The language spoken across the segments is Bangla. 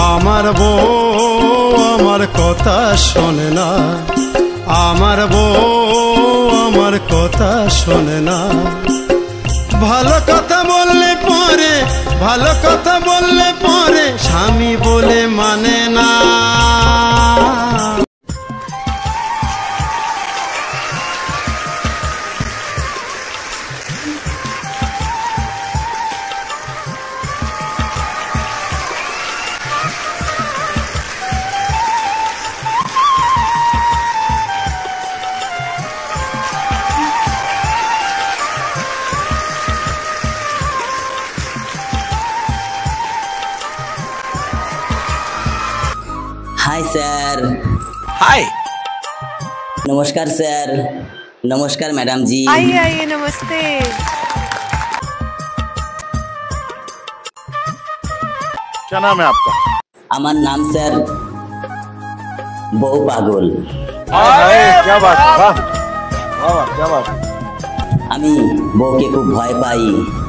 আমার বউ আমার কথা শোনে না, আমার বউ আমার কথা শোনে না। ভালো কথা বললে পরে, ভালো কথা বললে পরে স্বামী বলে মানে না। Hi sir. हाय। नमस्कार सर। नमस्कार मैडम जी। आइए आइए, नमस्ते। क्या नाम है आपका? আমার নাম স্যার বউ পাগল। क्या बात है, वाह वाह क्या बात। আমি বউকে খুব ভয় পাই,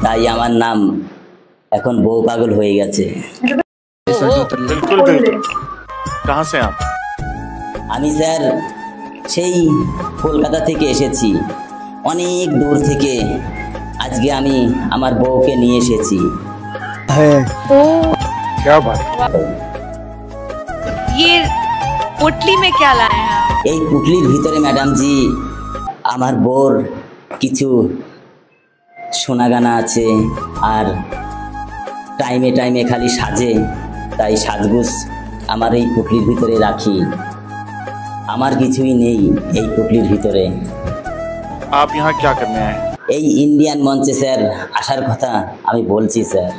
তাই আমার নাম এখন বউ পাগল হয়ে গেছে। बिल्कुल बिल्कुल। कहाँ से आप? আমি স্যার সেই কলকাতা থেকে এসেছি, অনেক দূর থেকে। আজকে আমি আমার বউকে নিয়ে এসেছি। क्या बात। ये पोटली में क्या लाए हैं आप? এই পুটলির ভিতরে ম্যাডাম জি আমার বউর কিছু সোনাগানা আছে, আর টাইমে টাইমে খালি সাজে, তাই সাজগুজ আমার এই পুটলির ভিতরে রাখি। আমার কিছুই নেই এই পুটলির ভিতরে। आप यहाँ क्या करने आए? এই ইন্ডিয়ান মঞ্চে স্যার আসার কথা আমি বলছি স্যার।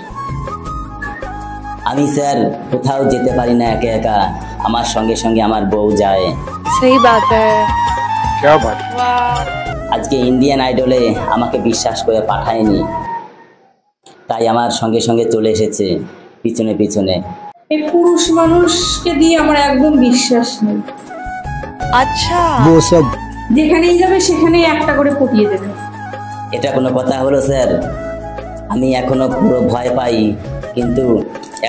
আমি স্যার কোথাও যেতে পারি না একা একা, আমার সঙ্গে সঙ্গে আমার বউ যায়। सही बात है। क्या बात। वाह। আজকে ইন্ডিয়ান আইডলে আমাকে বিশ্বাস করে পাঠায়নি, তাই আমার সঙ্গে সঙ্গে চলে এসেছে পিছনে পিছনে। এই পুরুষ মানুষকে দিয়ে আমার একদম বিশ্বাস নেই। अच्छा। वो सब যেখানেই যাবে সেখানেই একটা করে পটিয়ে দেবে। এটা কোনো কথা হলো স্যার? আমি এখনো পুরো ভয় পাই, কিন্তু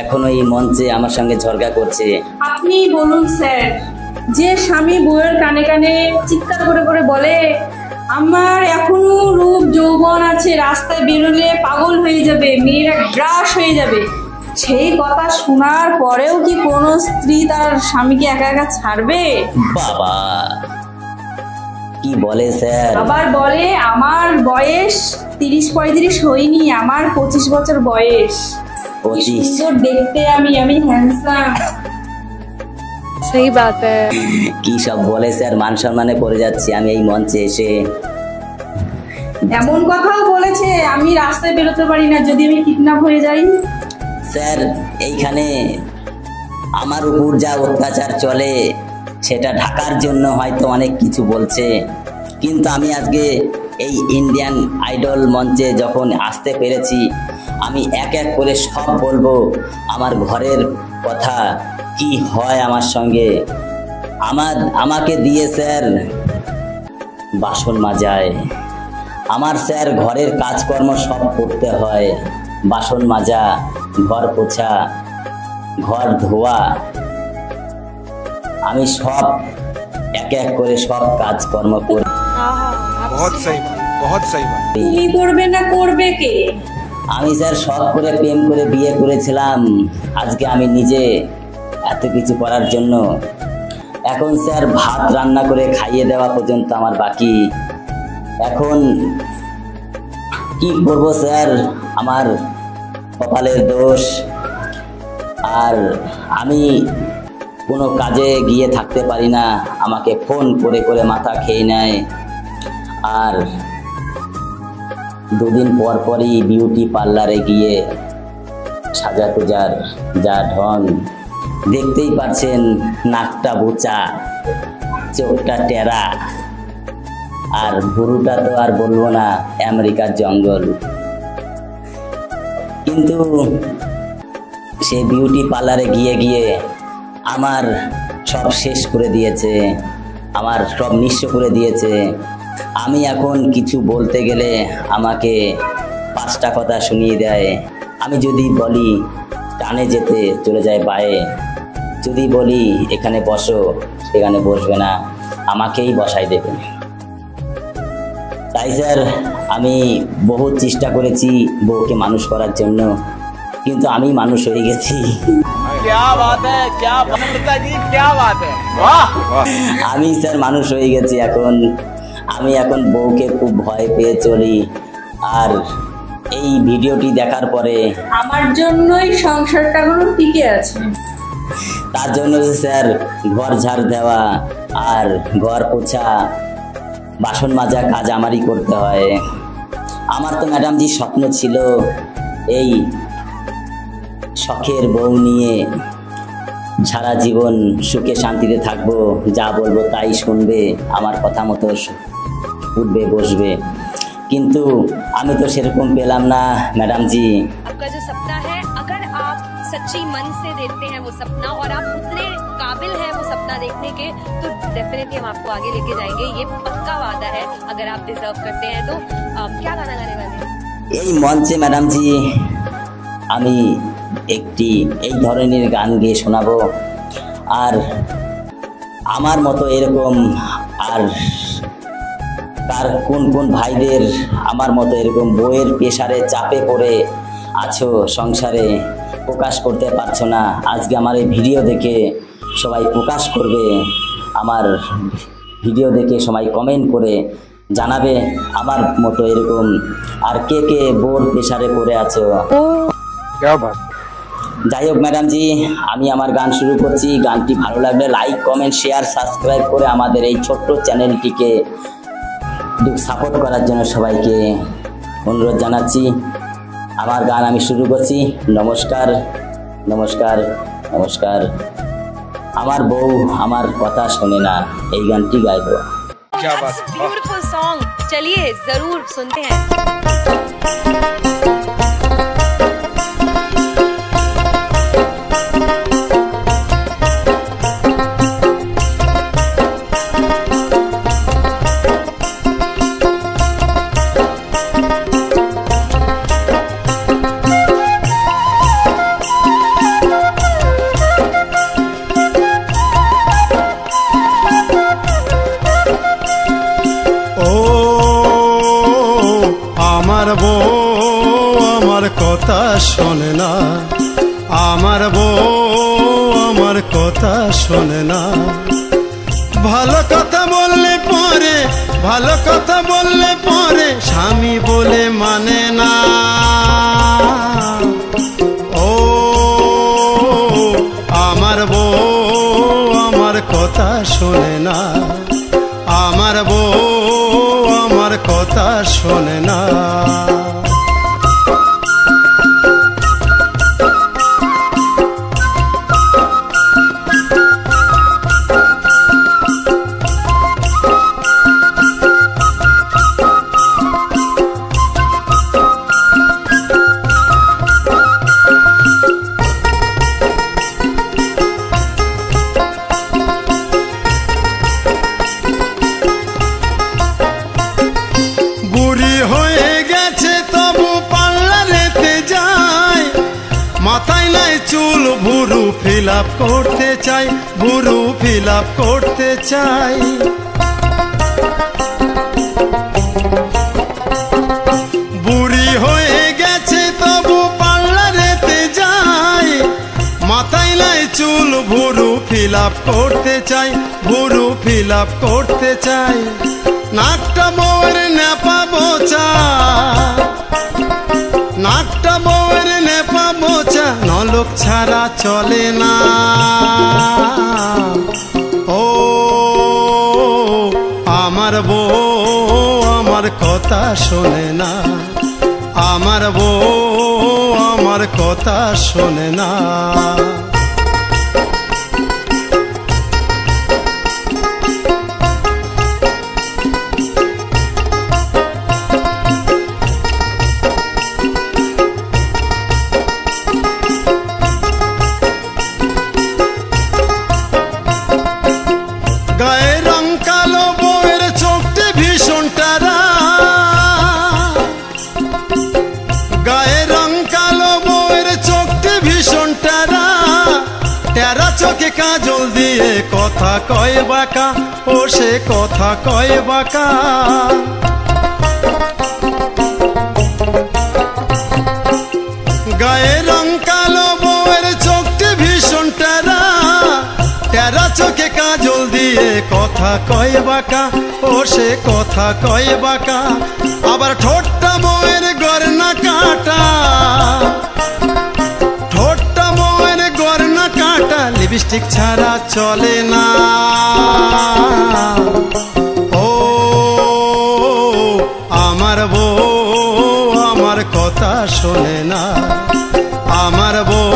এখনো এই মঞ্চে আমার সঙ্গে ঝগড়া করছে। আপনি বলুন স্যার, যে স্বামী বউয়ের কানে কানে চিৎকার করে করে বলে আমার এখনো রূপ যৌবন আছে, রাস্তায় বেরোলে পাগল হয়ে যাবে, মেয়েরা গ্রাস হয়ে যাবে, সেই কথা শোনার পরেও কি কোনো স্ত্রী তার স্বামীকে একা একা ছাড়বে? বাবা কি বলে স্যার? আবার বলে আমার বয়স 30-35 হয়নি, আমার 25 বছর বয়স। কি 25? সুন্দর দেখতে আমি হ্যান্ডসাম। सही बात है। কি সব বলে স্যার, মান সম্মানে পড়ে যাচ্ছি আমি এই মঞ্চে এসে। এমন কথাও বলেছে আমি রাস্তায় বেরোতে পারি না যদি আমি কিডন্যাপ হয়ে যাই। স্যার এইখানে আমার উপর যা অত্যাচার চলে সেটা ঢাকার জন্য হয়তো অনেক কিছু বলছে, কিন্তু আমি আজকে এই ইন্ডিয়ান আইডল মঞ্চে যখন আসতে পেরেছি, আমি এক এক করে সব বলবো আমার ঘরের কথা, কি হয় আমার সঙ্গে। আমাকে দিয়ে স্যার বাসন মাজায়, আমার স্যার ঘরের কাজকর্ম সব করতে হয়, বাসন মাজা, ঘর পোছা, ঘর ধোয়া, আমি সব এক এক করে সব কাজকর্ম করি। बहुत सही बात, बहुत सही बात। তুমি করবে না করবে কে? আমি স্যার শখ করে প্রেম করে বিয়ে করেছিলাম, আজকে আমি নিজে এত কিছু করার জন্য এখন স্যার ভাত রান্না করে খাইয়ে দেওয়া পর্যন্ত আমার বাকি। এখন কি করব স্যার, আমার কপালের দোষ। আর আমি কোনো কাজে গিয়ে থাকতে পারি না, আমাকে ফোন করে করে মাথা খেয়ে নেয়। আর দুদিন পর পরই বিউটি পার্লারে গিয়ে সাজা পূজার যা ঢং, দেখতেই পাচ্ছেন, নাকটা বোচা, চোখটা টেরা, আর ভুরুটা তো আর বলবো না, আমেরিকার জঙ্গল। কিন্তু সে বিউটি পার্লারে গিয়ে গিয়ে আমার সব শেষ করে দিয়েছে, আমার সব নিঃস্ব করে দিয়েছে। আমি এখন কিছু বলতে গেলে আমাকে 5টা কথা শুনিয়ে দেয়। আমি যদি বলি টান ডানে যেতে চলে যায় বায়ে। যদি বলি এখানে বসো, সেখানে বসবে না, আমাকেই বসাই দেবে। তাই স্যার আমি বহুত চেষ্টা করেছি বউকে মানুষ করার জন্য, কিন্তু আমি মানুষ হয়ে গেছি। क्या बात है, क्या बात जी, क्या बात है, वाह আমি স্যার মানুষ হয়ে গেছি এখন। আমি এখন বউকে খুব ভয় পেয়ে চলি। আর এই ভিডিওটি দেখার পরে আমার জন্যই সংসারটা কোনো টিকে আছে। তার জন্য স্যার ঘর ঝাড় দেওয়া আর ঘর পোছা, বাসন মাজা কাজ আমারই করতে হয়। আমার তো ম্যাডামজি স্বপ্ন ছিল এই শখের বউ নিয়ে সারা জীবন সুখে শান্তিতে থাকবো, যা বলবো তাই শুনবে, আমার কথা মতো উঠবে বসবে। কিন্তু আমি তো সেরকম পেলাম না ম্যাডামজি। आपका जो सपना है, अगर आप सच्ची मन से देखते हैं वो सपना और आप उतने काबिल हैं वो सपना देखने के, तो डेफिनेटली हम आपको आगे लेके जाएंगे, ये पक्का वादा है। अगर आप डिजर्व करते हैं तो क्या गाना गाने वाले हैं? এই মঞ্চে ম্যাডামজি আমি একটি এই ধরনের গান গেয়ে শোনাবো। আর আমার মতো এরকম আর তার কোন কোন ভাইদের আমার মতো এরকম বইয়ের প্রেসারে চাপে পড়ে আছো, সংসারে প্রকাশ করতে পারছো না, আজকে আমার এই ভিডিও দেখে সবাই প্রকাশ করবে। আমার ভিডিও দেখে সবাই কমেন্ট করে জানাবে আমার মতো এরকম আর কে কে বোর প্রেসারে পড়ে আছো। क्या बात। যাই হোক ম্যাডামজি, আমি আমার গান শুরু করছি। গানটি ভালো লাগলে লাইক, কমেন্ট, শেয়ার, সাবস্ক্রাইব করে আমাদের এই ছোট্ট চ্যানেলটিকে সাপোর্ট করার জন্য সবাইকে অনুরোধ জানাচ্ছি। আমার গান আমি শুরু করছি। নমস্কার, নমস্কার, নমস্কার। আমার বউ আমার কথা শোনে না, এই গানটি গাইব। क्या बात है, वाह। ब्यूटीफुल सॉन्ग, चलिए जरूर सुनते हैं। আমার বউ আমার কথা শোনে না, আমার বউ আমার কথা শোনে না। ভালো কথা বললে পরে, ভালো কথা বললে পরে স্বামী বলে মানে না। ও আমার বউ আমার কথা শোনে না, আমার বউ আমার কথা শোনে না। বুড়ি হয়ে গেছে তবু পার্লারেতে যায়, মাথায় নাই চুল, ভুরু ফিল আপ করতে চাই, ভুরু ফিল আপ করতে চাই। বুড়ি হয়ে গেছে তবু পার্লারেতে যায়, মাথায় নাই চুল, ভুরু ফিল আপ করতে চাই, ভুরু ফিল আপ করতে চাই। নাকটা বউয়ের নেপা বোচা, নাকটা বউয়ের নেপা বোচা, নলক ছাড়া চলে না। ও আমার বউ আমার কথা শোনে না, আমার বউ আমার কথা শোনে না। গায়ে রং কালো, বউয়ের চোখটি ভীষণ টারা, গায়ে রং কালো, বউয়ের চোখটি ভীষণ টারা। টেরা চোখে কাজল দিয়ে কথা কয় বাঁকা, ও সে কথা কয় বাঁকা। গায়ে রং কালো, বউয়ের চোখটি ভীষণ টেরা, টেরা চোখে কাজল দিয়ে কথা কয় বাঁকা, ও সে কথা কয় বাঁকা। আবার ঠোঁটটা বউয়ের গয়না কাটা, ঠোঁটটা বউয়ের গয়না কাটা, লিপস্টিক ছাড়া চলে না। ও আমার বউ আমার কথা শোনে না, আমার বউ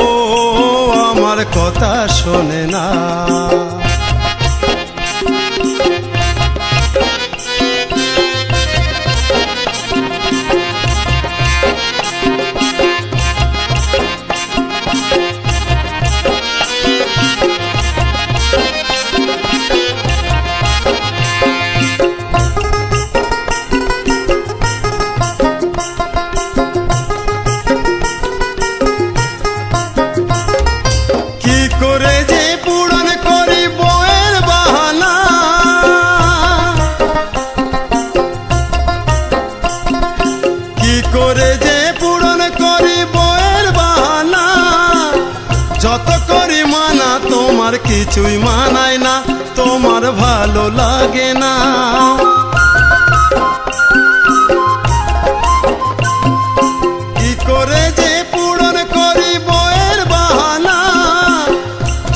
আমার কথা শোনে না। করে যে পূরণ করি বউয়ের বাহানা, যত করি মানা তোমার কিছুই মানায় না, তোমার ভালো লাগে না। কি করে যে পূরণ করি বউয়ের বাহানা,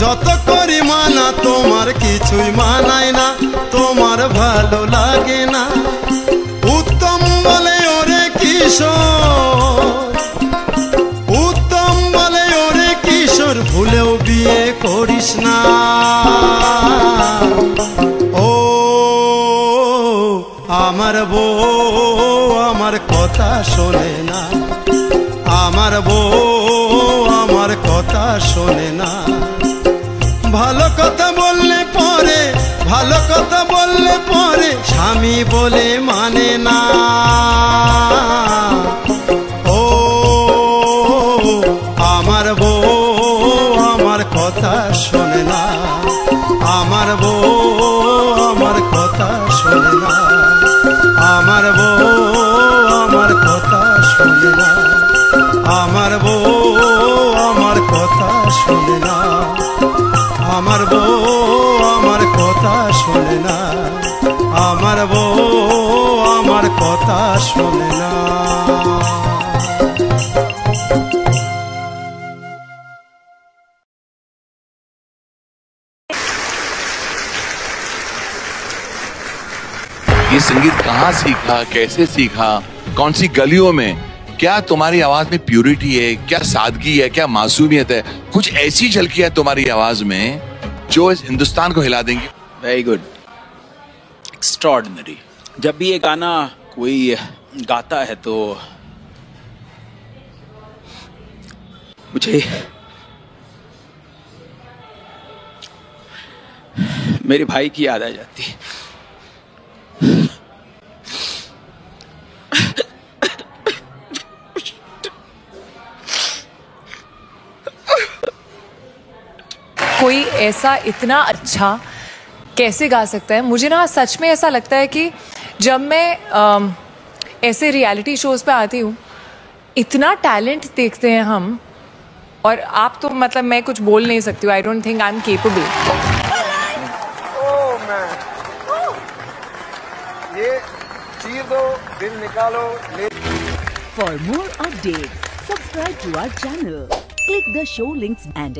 যত করি মানা তোমার কিছুই মানায় না, তোমার ভালো লাগে না। উত্তম বলে ওরে কিশোর, উত্তম বলে ওরে কিশোর, ভুলেও বিয়ে করিস না। ও আমার বউ আমার কথা শোনে না, আমার বউ আমার কথা শোনে না। ভালো কথা বললে পরে, ভালো কথা বললে পরে, স্বামী বলে মানে না। ও আমার বউ আমার কথা শোনে না, আমার বউ আমার কথা শোনে না, আমার বউ আমার কথা শোনে না, আমার বউ আমার কথা শোনে না, আমার বউ আমার কথা শোনে না, আমার বউ আমার কথা শোনে না। ये संगीत कहाँ सीखा, कैसे सीखा, कौन सी गलियों में? क्या तुम्हारी आवाज में प्यूरिटी है, क्या सादगी है, क्या मासूमियत है? कुछ ऐसी झलकियां तुम्हारी आवाज में जो इस हिंदुस्तान को हिला देंगी। Very good, extraordinary. जब भी ये गाना कोई गाता है तो मुझे मेरे भाई की याद आ जाती है। कोई ऐसा इतना अच्छा कैसे गा सकता है? मुझे ना सच में ऐसा लगता है कि जब मैं ऐसे रियलिटी शोज पे आती हूँ, इतना टैलेंट देखते हैं हम, और आप तो मतलब मैं कुछ बोल नहीं सकती हूँ। I don't think I am capable. ये चीर दो, दिल निकालो। For more updates, subscribe to our channel. Click the show links and